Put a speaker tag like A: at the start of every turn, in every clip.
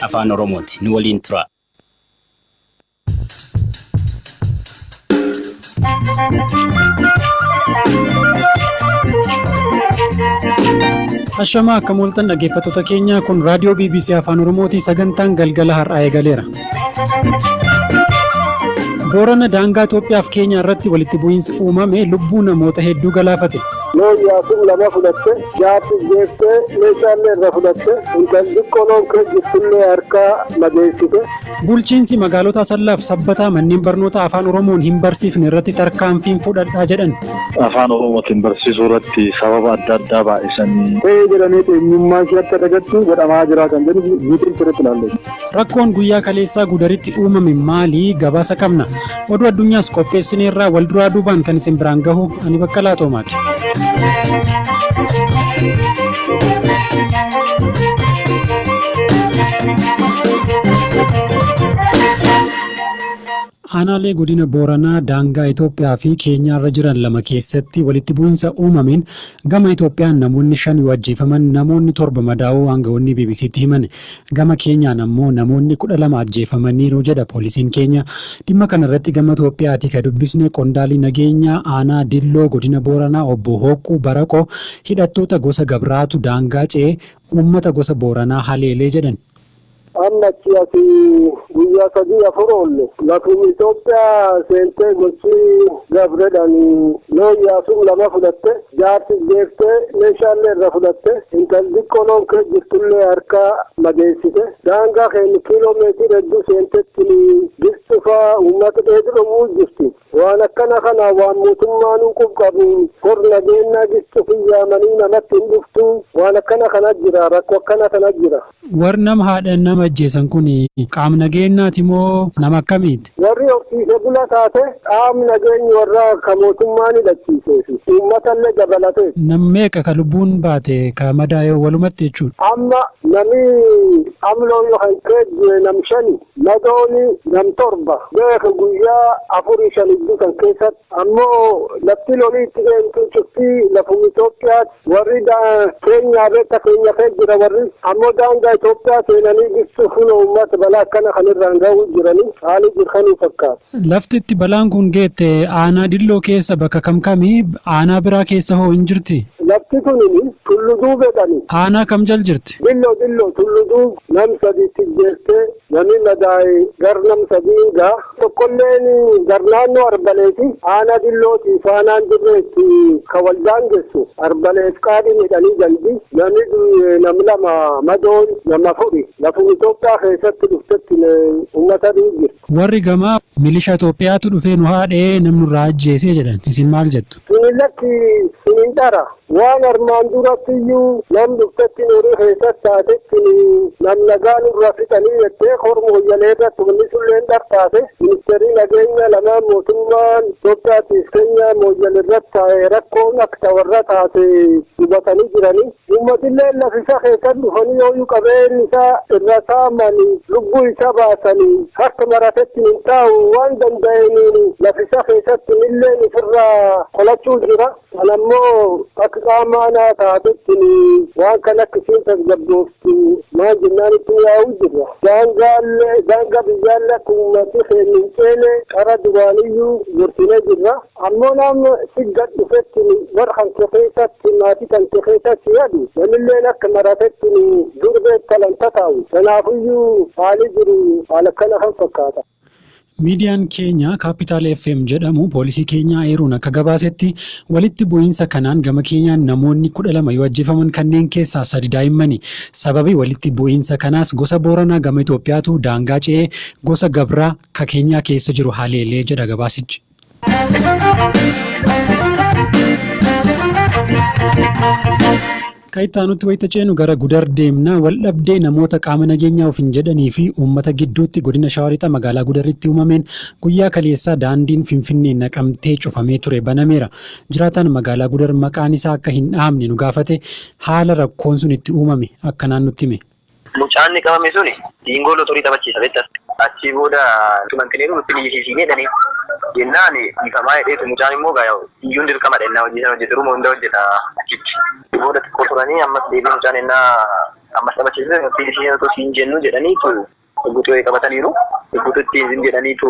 A: Afaan Oromooti. Nu waliin tura.
B: Ashama akka mul'atan dhaggeeffattoota keenya kun raadiyoo BBC Afaan Oromooti sagantaan galgala har'aa eegaleera. Boorana daangaa Itoophiyaa fi Keeniyaa irratti walitti bu'iinsi uumame lubbuu namoota hedduu galaafate.
C: Looyyaasuun lama fudhatte jaarsi jeeftee meeshaalee irra fudhatte intalli qoloon jirtullee harkaa madeessite.
B: Bulchiinsi magaalota Asallaaf Sabbataa manneen barnoota afaan Oromoon hin barsiifne irratti tarkaanfiin fudhadhaa jedhan.
D: Afaan Oromootiin barsiisuu irratti sababa adda addaa baay'isanii
C: ta'ee jedhanii eenyummaa ishee akka dagattu godhamaa jira kan jedhu guutuun sirriitti ilaalle.
B: Rakkoon guyyaa kaleessaa Gudaritti uumame maali gabaasa qabna. Oduu addunyaas qopheessineerraa wal duraa duubaan kan isin biraan gahu ani Baqqalaa Toomaati. Aanaalee godina Booranaa daangaa Itoophiyaa fi Keeniyaa irra jiran lama keessatti walitti bu'iinsa uumameen gama Itoophiyaan namoonni 5 ajjeefaman namoonni 7 madaa'uu aangawoonni BBC'tti himan. Gama Keeniyaan ammoo namoonni 12 ajjeefamaniiru jedha poolisiin Keeniyaa. Dhimma kana irratti gama Itoophiyaatti kan dubbisne qondaalii nageenyaa aanaa Dilloo godina Booranaa obbo Hooquu Baraqoo hidhattoota gosa Gabraatu daangaa ce'ee uummata gosa Booranaa haleelee jedhan.
C: Ammachi asii guyyaa 3-4 oolle lafuma Itoophiyaa seentee gochi Gabreedhaan looyyaasuun lama fudhatte jaarsi jeeftee meeshaalee irra fudhatte intalli qoloon jirtullee harkaa madeessite daangaa keenya kiiloomeetira hedduu seentetti gistufaa uummata dheedhiromuu jirti. Waan akkana kana waan mootummaan qabu hor nageenyaa gistufii yaamanii namatti hin dhuftu waan akkana kana jira rakkoo akkana kana jira.
B: Warnam haadhan nama ajjeesan kun qaama nageenyaati moo nama akkamiiti?
C: Warri horsiisee bula taate qaamni nageenyi warra kan mootummaan hidhachiisee uummatallee dabalate.
B: Nam meeqa ka lubbuun baate ka madaa'e walumatti jechuudha?
C: Amma nami amloo yookaan keejjee nam 5 madooni nam 7 beeka guyyaa 4-5 kan keessatti ammoo lafti lolii itti deemtu cuftii lafuma Itoophiyaatti warri Keenyaa beekta Keenya kee jira warri ammoo daangaa Itoophiyaa seenanii gistufuu uummata balaa akkana kanirraan ga'uu jiranii haalli jirkanii fakkaata.
B: Lafti itti balaan kun geette aanaa Dilloo keessa bakka kamii aanaa biraa keessa hoo hin jirti?
C: Lafti kun Tulluduu beekani.
B: Aanaa kam jal jirti?
C: Dilloo Tulluduu nam 3 jettee namni madaa'e gar nam 3 gaa tokkolleen gar naannoo Arbaleeti aanaa Dillooti faanaan dirreetti ka waldaan geessu Arbaleef qaadii midhanii jalbi namni nam 2 madoon nama 4 lafuma Itoophiyaa keessatti dhuftetti uummata dhiigi.
B: Warri gamaa milishaa Itoophiyaatu dhufee nu haadhee namni irraa ajjeesee jedhan isin maal jettu?
C: Sinilatti sinin dhara waan armaan duratti iyyuu nam dhuftetti nuuri keessatti taatetti nam nagaan irra fixanii jettee horma hoyyalee irratti mul'isulleen dhartaate ministeerii nageenya lamaan mootummaan Itoophiyaatiif Keenyaa mooyyal irratti taa'ee rakkoon akka warra taate hubatanii jiranii uummatillee lafisa keessatti dhufanii yooyu qabeen isaa irra saamanii lubbuu isa baasanii harka maratetti hin taa'u waan danda'aniin lafisa keessatti illee ofirraa qolachuu jira. Kanammoo akka qaamaanaa taatetti waan kan akka isheen tasgabbooftu maal jennaan itti yaa'uu jirra. Daangaa biyyaallee akka uummatni keenya hin ceene qara duraaniyyuu gorsinee jirra. Ammoo nama sigga dhufetti warra kan keessatti maatii kan keessatti yaadu namilleen akka maratetti durbee talanta taa'u. Kanaafiyyuu haalli jiru haala kana kan fakkaata.
B: Miidiyaan keenya Capital FM jedhamu poolisii Keenyaa eeruun akka gabaasetti walitti bu'iinsa kanaan gama Keenyaan namoonni 12 yoo ajjeefaman kanneen keessaa 3 daa'immani. Sababii walitti bu'iinsa kanaas gosa Booranaa gama Itoophiyaatu daangaa ce'ee gosa Gabraa ka Keenyaa keessa jiru haleelee jedha gabaasichi. Kaayitaanutti wayita ceenu gara Gudar deemna waldhabdee namoota qaama nageenyaa ofiin jedhanii fi uummata gidduutti godina Shawaarixa magaalaa Gudaritti uumameen guyyaa kaleessaa daandiin Finfinnee naqamtee cufamee ture banameera. Jiraataan magaalaa Gudar maqaan isaa akka hin dhahamne nu gaafate haala rakkoon sun itti uumame akkanaan nutti hime.
E: Mucaan qabame suni diingoo turii taphachiisa beektas. Achi booda tumantineeru nutti biyyisiisinee dhanii jennaan ifamaa hedheetu mucaan immoo iyyuun dirqama dhennaa hojii sana hojjetu rumoo hunda hojjeta achitti. Booda xiqqoo turanii ammas deebii mucaan ennaa ammas taphachiisee fiinishiin otoo siin jennu jedhaniitu guutuu qabataniiru. Guutuutti hin jedhaniitu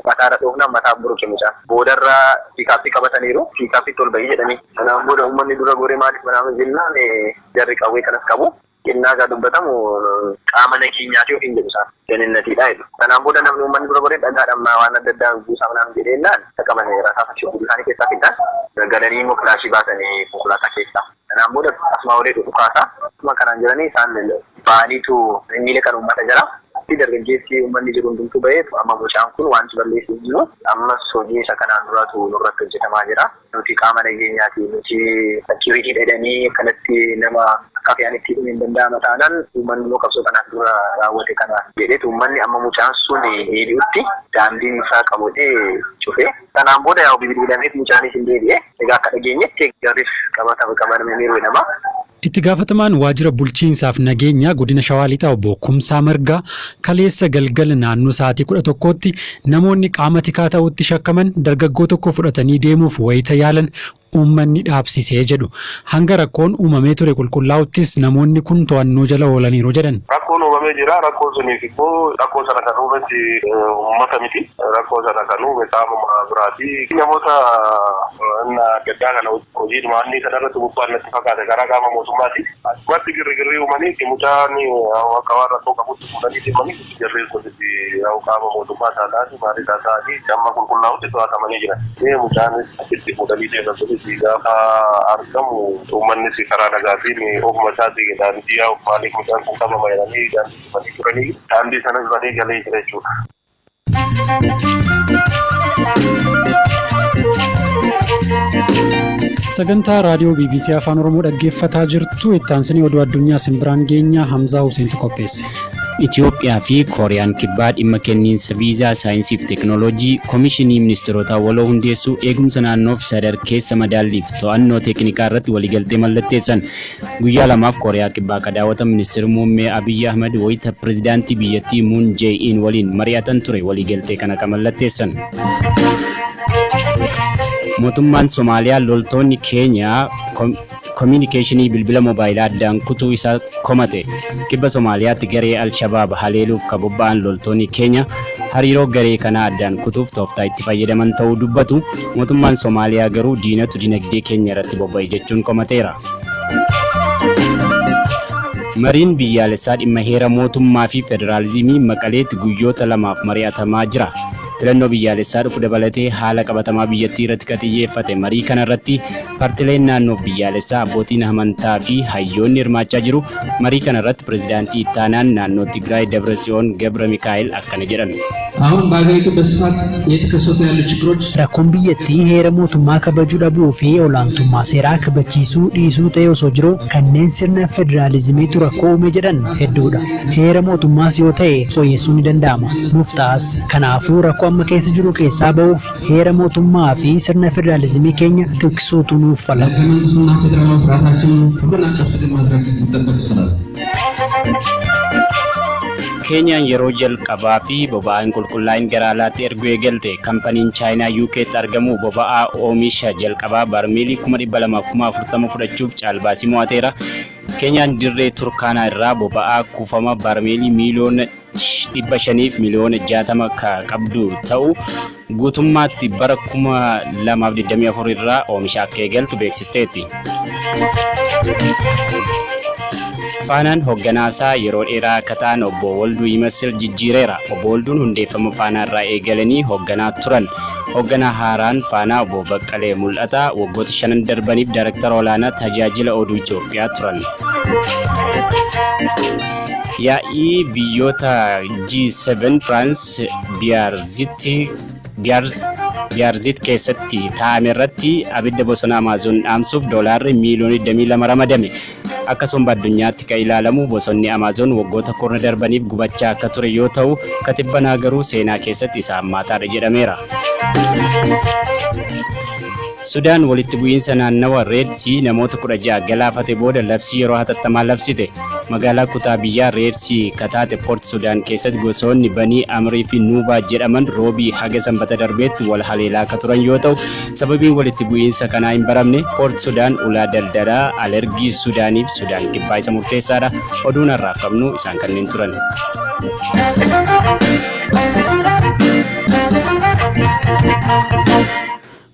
E: mataarra dhoofnaan mataa buruqe mucaan. Boodarraa piikaappii qabataniiru. Piikaappii ol bahii jedhanii. Kanaan booda uummanni dura goree maaliif manaama jennaan jarri qawwee kanas qabu. Innaa gaa dubbatamu qaama nageenyaati yookiin jedhu isaan jannatiidha jedhu. Kanaan booda namni uummanni dura goree dhagaadhaan waan adda addaa buusaa manaan jedheennaan qaqqabaneera. Raafachuu guddaa isaanii keessaa fidaan galanii immoo kilaashii baasanii konkolaataa keessaa. Kanaan booda asuma olee dhukaasaa. Akkuma kanaan jiranii isaan ba'aniitu miila kan uummata jira. Dargaggeessi uummanni jiru hundumtuu baheetu amma mucaan kun wanti balleessee jiru ammas hojii isa kanaan duraatu nurratti hojjetamaa jira. Nuti qaama nageenyaati nuti sekiuritii jedhanii akkanatti nama akka fe'an itti himuu hin danda'ama taanaan uummanni immoo qabsoo kanaaf dura raawwate kana jedheetu uummanni amma mucaan sun deebi'utti daandiin isaa qabotee cufee kanaan booda yaa bilbilameef mucaanis hin deebi'e egaa akka dhageenyetti garris qabatame miiruu jedhama.
B: Itti gaafatamaan waajjira bulchiinsaaf nageenya godina Shawaa Lixaa obbo Kumsaa Margaa kaleessa galgala naannoo sa'aatii 11tti namoonni qaama tikaa ta'utti shakkaman dargaggoo tokko fudhatanii deemuuf wayita yaalan uummanni dhaabsisee jedhu. Hanga rakkoon uumamee ture qulqullaa'uttis namoonni kun to'annoo jala oolaniiru jedhan.
F: Rakkoon uumamee jira. Rakkoon suniif immoo rakkoo sana kan uumatti uummata miti. Rakkoo sana kan uume qaamuma biraati. Namoota gaddaa kana hojii dhumaanii kanarratti bubbaan natti fakkaate gara qaama mootummaati. Asumatti girrigirrii uumanii mucaan akka waan rakkoo qabutti fuudhanii deemanii jarreen sunitti qaama mootummaa taataati maalii taataati amma qulqullaa'utti to'atamanii jiran. Mucaanis achitti fuudhanii deeman sunis gaafa argamu uummannis karaa nagaatiin ofuma isaatii daandii maaliif mucaan kun qabama jedhanii daandii turanii daandii sanas badee galee jira jechuudha.
B: Sagantaa raadiyoo BBC Afaan Oromoo dhaggeeffataa jirtu itti aansanii oduu addunyaa simbiraan geenya Hamzaa Huseentu qopheesse.
A: Itoophiyaa fi Kooriyaan kibbaa dhimma kenniinsa viizaa saayinsii fi teekinooloojii Komishinii Ministeerotaa waloo hundeessuu eegumsa naannoof sadarkeessa madaalliif to'annoo teeknikaa irratti waliigaltee mallatteessan. Guyyaa lamaaf Kooriyaa kibbaa daawwatan Ministeerri Muummee Abiyyi Ahmed wayita pirezidaantii biyyattii Moon Jae-in waliin mari'atan ture waliigaltee kana kan mallatteessan. Mootummaan Somaaliyaa loltoonni Keenyaa kominikeeshinii bilbila moobaayilaa addaan kutuu isaa komate. Kibba Somaaliyaatti garee Al-Shabaab haleeluuf kabobba'an loltoonni Keenya hariiroo garee kanaa addaan kutuuf tooftaa itti fayyadaman ta'uu dubbatu. Mootummaan Somaaliyaa garuu diinatu dinagdee keenya irratti bobba'e jechuun komateera. Mariin biyyaalessaa dhimma heera mootummaa fi federaalizimii Maqaleetti guyyoota lamaaf mari'atamaa jira. Filannoo biyyaalessaa dhufu dabalatee haala qabatamaa biyyattii irratti xiyyeeffate marii kana irratti paartileen naannoo biyyaalessaa abbootiin amantaa fi hayyoonni hirmaachaa jiru. Marii kana irratti pirezidaantii ittaanaan naannoo Tigraay Dabratsiyoon Gebረ Mikaኤል akkana jedhan.
G: አሁን በአገሪቱ በስፋት የተከሰቱ ያሉ ችግሮች
H: rakkoon biyyattii heera mootummaa kabajuu dhabuu fi olaantummaa seeraa kabachiisuu dhiisuu ta'ee osoo jiru kanneen sirna federaalizimiitu rakkoo uume jedhan hedduudha. Heera mootummaas yoo ta'e fooyyessuun ni danda'ama. Muftaas kanaafuu rakkoo amma keessa jiru keessaa ba'uuf heera mootummaa fi sirna federaalizimii keenya tiksuu nuuf fala.
G: መንግስቱና ፌዴራላዊ ስርዓታችን ሁሉን አቀፍ ማድረግ ይጠበቅብናል።
A: Keenyaan yeroo jalqabaa fi boba'aan qulqullaa'in gara alaatti erguu eegalte kampaniin Chaayinaa UK'tti argamu boba'aa oomisha jalqabaa barmeelii 240,040 fudhachuuf caalbaasii mo'ateera. Keenyaan dirree Turkaanaa irraa boba'aa kuufama barmeelii miliyoona 500 fi miliyoona 60 qabdu ta'u guutummaatti bara 2024 irraa oomisha akka eegaltu beeksisteetti. Faanaan hogganaasaa yeroo dheeraa akka ta'an obbo Walduu Yimasil jijjiireera. Obbo Walduun hundeeffama Faanaa irraa eegalanii hogganaa turan. Hogganaa haaraan Faanaa obbo Baqqalee Mul'ataa waggoota 5 darbaniif daayirektara olaanaa tajaajila oduu Itoophiyaa turan. Yaa'ii biyyoota G7 France Biyarzit keessatti taa'ame irratti abidda bosona Amaazon dhaamsuuf doolaarri miliyoona 22 ramadame. Akkasuma addunyaatti kan ilaalamu bosonni Amaazon waggoota 10 darbaniif gubachaa akka ture yoo ta'u katibbanaa garuu seenaa keessatti isa hammaataadha jedhameera. Sudaan walitti bu'iinsa naannawa Red Sea namoota 16 galaafate booda labsii yeroo hatattamaa labsite. Magaalaa kutaa biyyaa Red Sea kataate Port Sudan keessatti gosoonni Banii Amrii fi Nuubaa jedhaman roobii haga sanbata darbeetti wal haleelaa akka turan yoo ta'u, sababiin walitti bu'iinsa kanaa hin baramne Port Sudan ulaa daldalaa alergii Sudaaniif Sudaan kibbaa isa murteessaadha. Oduun har'aa qabnu isaan kanneen turan.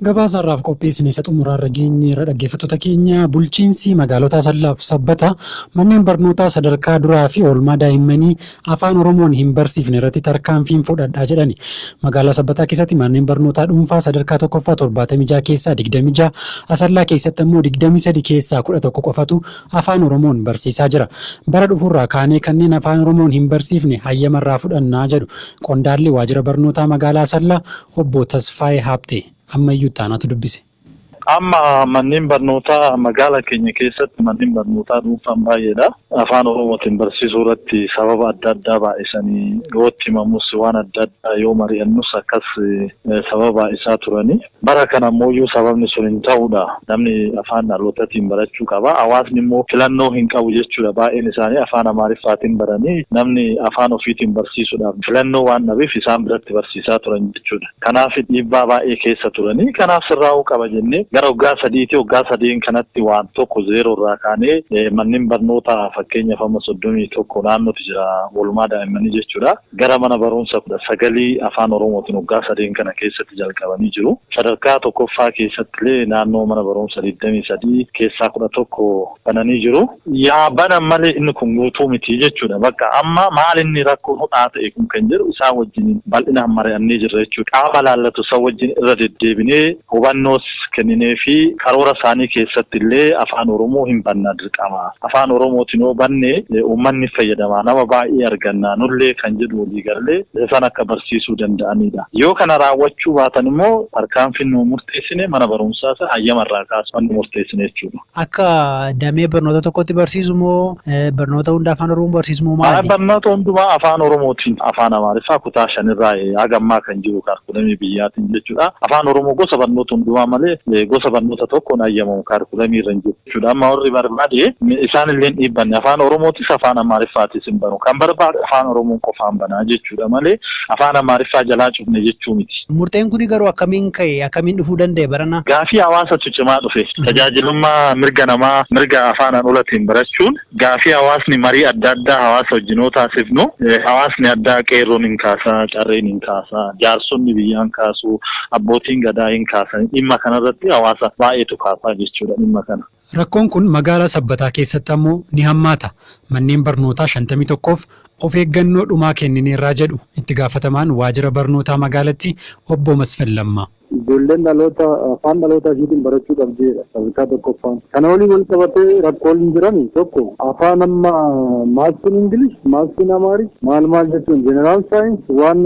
B: Gabaasa har'aaf qopheessine isa xumuraarra geenye dhaggeeffattoota keenya bulchiinsi magaalota Asallaaf Sabbata manneen barnootaa sadarkaa duraa fi oolmaa daa'immanii afaan Oromoon hin barsiifne irratti tarkaanfiin fudhadhaa jedhani. Magaalaa Sabbataa keessatti manneen barnootaa dhuunfaa sadarkaa tokkoffaa 76 keessaa 26, Asallaa keessatti immoo 23 keessaa 11 qofatu afaan Oromoon barsiisaa jira. Bara dhufurraa kaanee kanneen afaan Oromoon hin barsiifne hayyamarraa fudhannaa jedhu qondaalli waajjira barnootaa magaalaa Asallaa obbo Tasfaayee Haabtee. Ammayyuu taanaatu dubbise.
D: Amma manneen barnootaa magaalaa keenya keessatti manneen barnootaa dhuunfaan baay'eedha. Afaan Oromootiin barsiisuu irratti sababa adda addaa baay'isanii yoo itti himamus waan adda addaa yoo mari'annus akkas sababa isaa turani. Bara kana ammoo sababni sun hin ta'uudha. Namni afaan dhalootatiin barachuu qaba. Hawaasni immoo filannoo hin qabu jechuudha. Baay'een isaanii afaan Amaariffaatiin baranii namni afaan ofiitiin barsiisuudhaaf filannoo waan dhabeef isaan biratti barsiisaa turan jechuudha. Kanaaf dhiibbaa baay'ee keessa turanii. Kanaaf sirraa'uu qaba jennee gara waggaa sadiin kanatti waan tokko 0 irraa kaanee manneen barnootaa fakkeenyaaf amma 31 naannootti jira oolmaa daa'immanii jechuudha. Gara mana barumsa 19 afaan Oromootiin waggaa 3 kana keessatti jalqabanii jiru. Sadarkaa tokkoffaa keessatti illee naannoo mana barumsa 23 keessaa 11 bananii jiru. Yaa bana malee inni kun guutuu miti jechuudha. Bakka amma maal inni rakkoon hudhaa ta'e kun kan jedhu isaan wajjin bal'inaan mari'annee jirra jechuudha. Qaama laallatu isaan wajjin irra deddeebinee hubannoos kenninee fi karoora isaanii keessatti illee afaan Oromoo hin bannaa dirqama. Afaan Oromootiin yoo banne uummanni fayyadama. Nama baay'ee arganna nullee kan jedhu walii galee isaan akka barsiisuu danda'anidha. Yoo kana raawwachuu baatan immoo tarkaanfiin nu murteessine mana barumsaa hayyamarraa kaasuun murteessine jechuudha.
H: Akka damee barnoota tokkotti barsiisu moo barnoota hunda afaan Oromoo barsiisu moo maali?
D: Barnoota hundumaa afaan Oromootiin afaan Amaariffaa kutaa 5 irraa hagammaa kan jiru kaarkulamii biyyaatiin jechuudha. Afaan Oromoo gosa barnoota hundumaa malee gosa barnoota tokkoon hayyamamu kaarkulamii irra hin jiru jechuudha. Amma warri barbaade isaan illee dhiibbanne afaan Oromootis afaan Amaariffaatis hin banu. Kan barbaade afaan Oromoon qofaan banaa jechuudha malee afaan Amaariffaa jalaa cufne jechuu miti.
H: Murteen kuni garuu akkamiin ka'e akkamiin dhufuu danda'e barana?
D: Gaafii hawaasatu cimaa dhufe. Tajaajilummaa mirga namaa mirga afaanaan olatiin barachuun gaafii hawaasni marii adda addaa hawaasa wajjinoo taasifnu hawaasni addaa qeerroon hin kaasaa, qarreen hin kaasaa, jaarsonni biyyaan kaasuu, abbootiin gadaa hin kaasan dhimma kanarratti hawaasa baay'eetu kaasaa jechuudha dhimma kana.
B: Rakkoon kun magaalaa Sabbataa keessatti ammoo ni hammaata. Manneen barnootaa 51f of eeggannoo dhumaa kennineerraa jedhu itti gaafatamaan waajjira barnootaa magaalatti obbo Masfin Lammaa.
C: Ijoolleen dhaloota afaan dhaloota isheetiin barachuu qabdeedha sadarkaa tokkoffaan. Kana waliin wal qabatee rakkooleen jiran tokko afaan amma maaskiin Ingilish, maaskiin Amaarik maal jechuun jeneraal saayins waan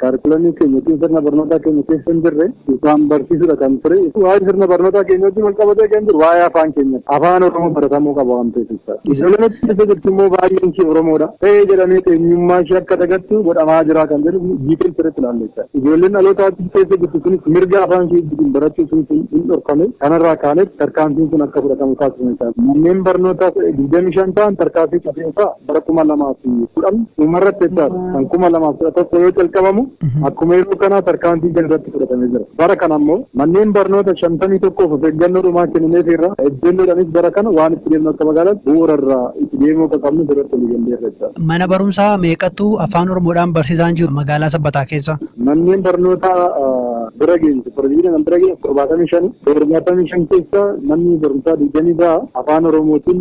C: kaarikulamii keenya yookiin sirna barnootaa keenya keessa hin jirre isaan barsiisuudha kan ture. Waa'ee sirna barnootaa keenya wajjin wal qabatee kan jiru waa'ee afaan keenya afaan Oromoo baratamuu qaba waan ta'eef. Ijoolleen itti jirtu immoo baay'een ishee Oromoodha. Ta'ee jedhamee eenyummaa ishee akka dagattu godhamaa jira kan jedhu jiitiin sirriitti ilaalleessa. Ijoolleen dhalootaatti keessa jirtu kunis mirga afaan ishee barachuu sun hin dhorkame. Kanarraa kaanetti tarkaanfiin sun akka fudhatamu taasifamee manneen barnootaa 25 ta'an tarkaanfii qabeenyaa bara 2010 uummarratti jechaadha. Kan 2011 yoo calqabamu akkuma yeroo kanaa tarkaanfii jalatti fudhatamee jira. Bara kana ammoo manneen barnoota 51 of eeggannoo dhumaa kennineefirra ejjennoodhaanis bara kana waan itti deemnu akka magaalaatti bu'uurarraa itti deemuu akka qabnu irratti waliigalleerra jechaadha.
H: Mana barumsaa meeqatu afaan Oromoodhaan barsiisaan jiru magaalaa Sabbataa keessa?
C: Manneen barnootaa bira geenye Piroojeektiin kan bira geenye 75 keessa manni barumsaa 20 afaan Oromootiin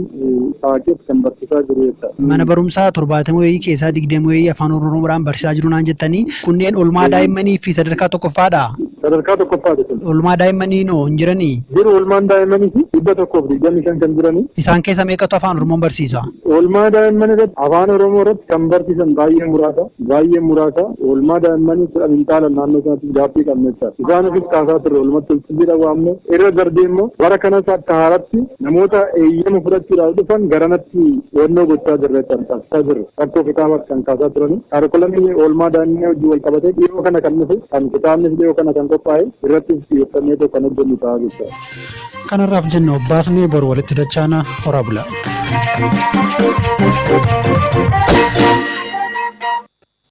C: taa'ee kan barsiisaa jiru jechuudha.
H: Mana barumsaa 70 keessaa 20 afaan Oromoodhaan barsiisaa jiru naan jettanii kunneen oolmaa daa'immanii fi sadarkaa tokkoffaadha.
C: Sadarkaa tokkoffaa jechuudha.
H: Oolmaa daa'immanii noo hin jiranii?
C: Jiru oolmaan daa'immanii fi 125 kan jiranii.
H: Isaan keessa meeqatu afaan Oromoon barsiisa?
C: Oolmaa daa'immanii irratti afaan Oromoo irratti kan barsiisan baay'ee muraasa. Oolmaa daa'immanii kudha mintaala naannoo isaatti gaaffii qabna jechuudha. Isaan ofis kaasaa turre oolmatti olchisiidha waamne irra darbee immoo bara kanas akka haaratti namoota eeyyama fudhachuudhaaf dhufan garanatti wannoo gochaa jirre taasisaa jirre. Rakkoo kitaabaa kan kaasaa turani. Kaarikulamii oolmaa daa'immanii wajjin wal qabatee dhiyoo kana kan dhufe kan kitaabnis dhiyoo kana kan qophaa'e irratti xiyyeeffannee kan hojjennu ta'a jechuudha.
B: Kanarraaf jenna obbaasnee boru walitti dachaana horaa bula.